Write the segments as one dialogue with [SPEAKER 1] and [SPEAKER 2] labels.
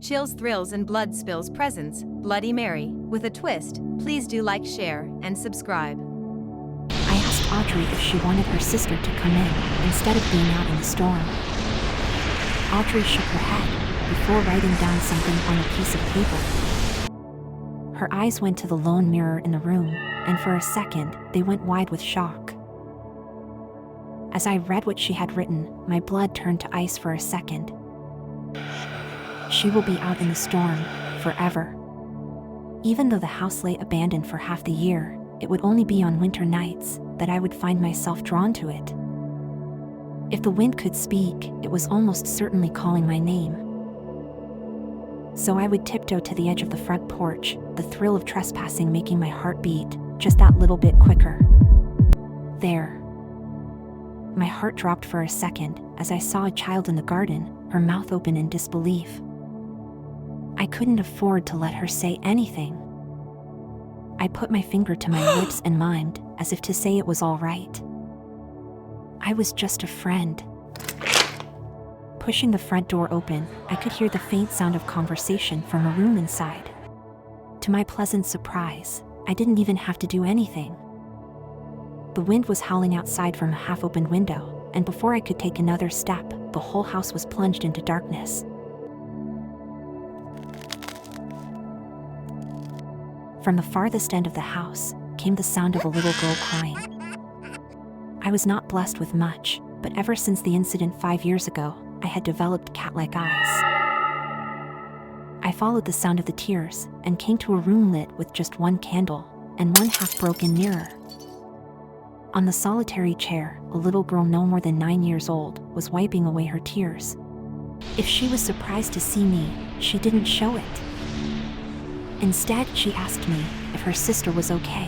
[SPEAKER 1] Chills, Thrills, and Blood Spills presents Bloody Mary with a twist. Please do like, share, and subscribe.
[SPEAKER 2] I asked Audrey if she wanted her sister to come in instead of being out in the storm. Audrey shook her head before writing down something on a piece of paper. Her eyes went to the lone mirror in the room, and for a second, they went wide with shock. As I read what she had written, my blood turned to ice for a second. She will be out in the storm, forever. Even though the house lay abandoned for half the year, it would only be on winter nights that I would find myself drawn to it. If the wind could speak, it was almost certainly calling my name. So I would tiptoe to the edge of the front porch, the thrill of trespassing making my heart beat just that little bit quicker. There. My heart dropped for a second as I saw a child in the garden, her mouth open in disbelief. I couldn't afford to let her say anything. I put my finger to my lips and mimed, as if to say it was all right. I was just a friend. Pushing the front door open, I could hear the faint sound of conversation from a room inside. To my pleasant surprise, I didn't even have to do anything. The wind was howling outside from a half-opened window, and before I could take another step, the whole house was plunged into darkness. From the farthest end of the house came the sound of a little girl crying. I was not blessed with much, but ever since the incident 5 years ago, I had developed cat-like eyes. I followed the sound of the tears and came to a room lit with just one candle and one half-broken mirror. On the solitary chair, a little girl no more than 9 years old was wiping away her tears. If she was surprised to see me, she didn't show it. Instead, she asked me if her sister was okay.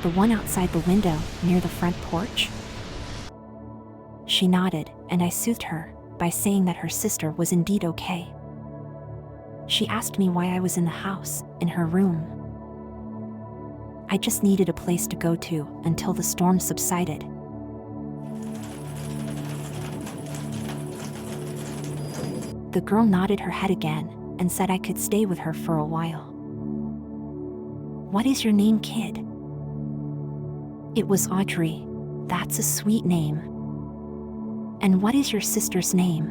[SPEAKER 2] The one outside the window, near the front porch? She nodded, and I soothed her by saying that her sister was indeed okay. She asked me why I was in the house, in her room. I just needed a place to go to until the storm subsided. The girl nodded her head again and said I could stay with her for a while. "What is your name, kid?" It was Audrey. That's a sweet name. "And what is your sister's name?"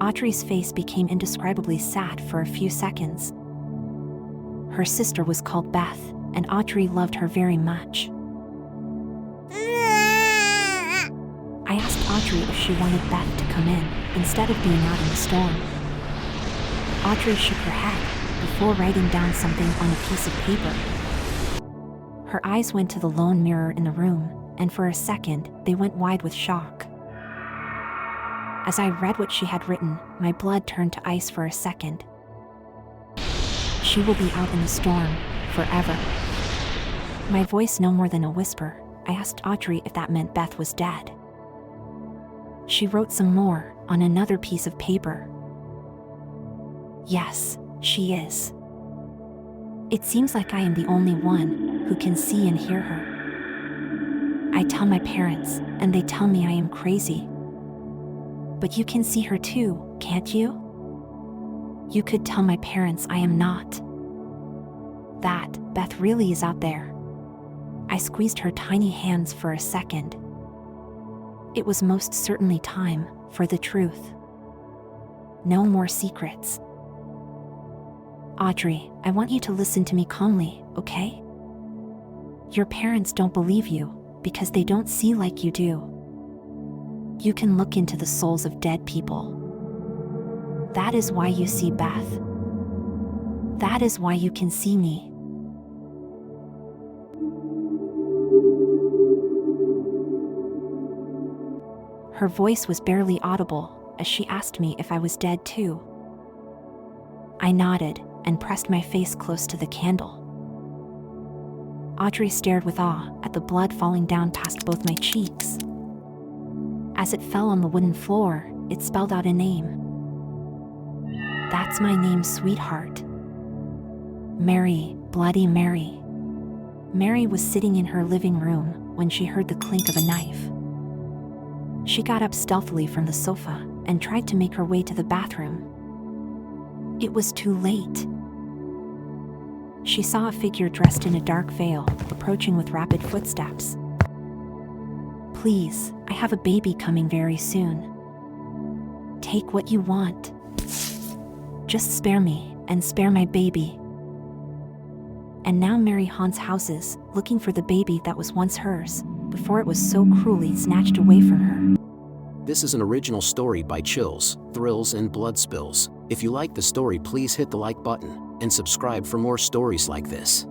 [SPEAKER 2] Audrey's face became indescribably sad for a few seconds. Her sister was called Beth, and Audrey loved her very much. I asked Audrey if she wanted Beth to come in instead of being out in the storm. Audrey shook her head before writing down something on a piece of paper. Her eyes went to the lone mirror in the room, and for a second, they went wide with shock. As I read what she had written, my blood turned to ice for a second. She will be out in the storm, forever. My voice no more than a whisper, I asked Audrey if that meant Beth was dead. She wrote some more on another piece of paper. Yes, she is. It seems like I am the only one who can see and hear her. I tell my parents, and they tell me I am crazy. But you can see her too, can't you? You could tell my parents I am not. That Beth really is out there. I squeezed her tiny hands for a second. It was most certainly time for the truth. No more secrets. Audrey, I want you to listen to me calmly, okay? Your parents don't believe you because they don't see like you do. You can look into the souls of dead people. That is why you see Beth. That is why you can see me. Her voice was barely audible as she asked me if I was dead too. I nodded and pressed my face close to the candle. Audrey stared with awe at the blood falling down past both my cheeks. As it fell on the wooden floor, it spelled out a name. That's my name, sweetheart. Mary, Bloody Mary. Mary was sitting in her living room when she heard the clink of a knife. She got up stealthily from the sofa and tried to make her way to the bathroom. It was too late. She saw a figure dressed in a dark veil, approaching with rapid footsteps. Please, I have a baby coming very soon. Take what you want. Just spare me, and spare my baby. And now Mary haunts houses, looking for the baby that was once hers, before it was so cruelly snatched away from her.
[SPEAKER 3] This is an original story by Chills, Thrills, and Blood Spills. If you like the story, please hit the like button and subscribe for more stories like this.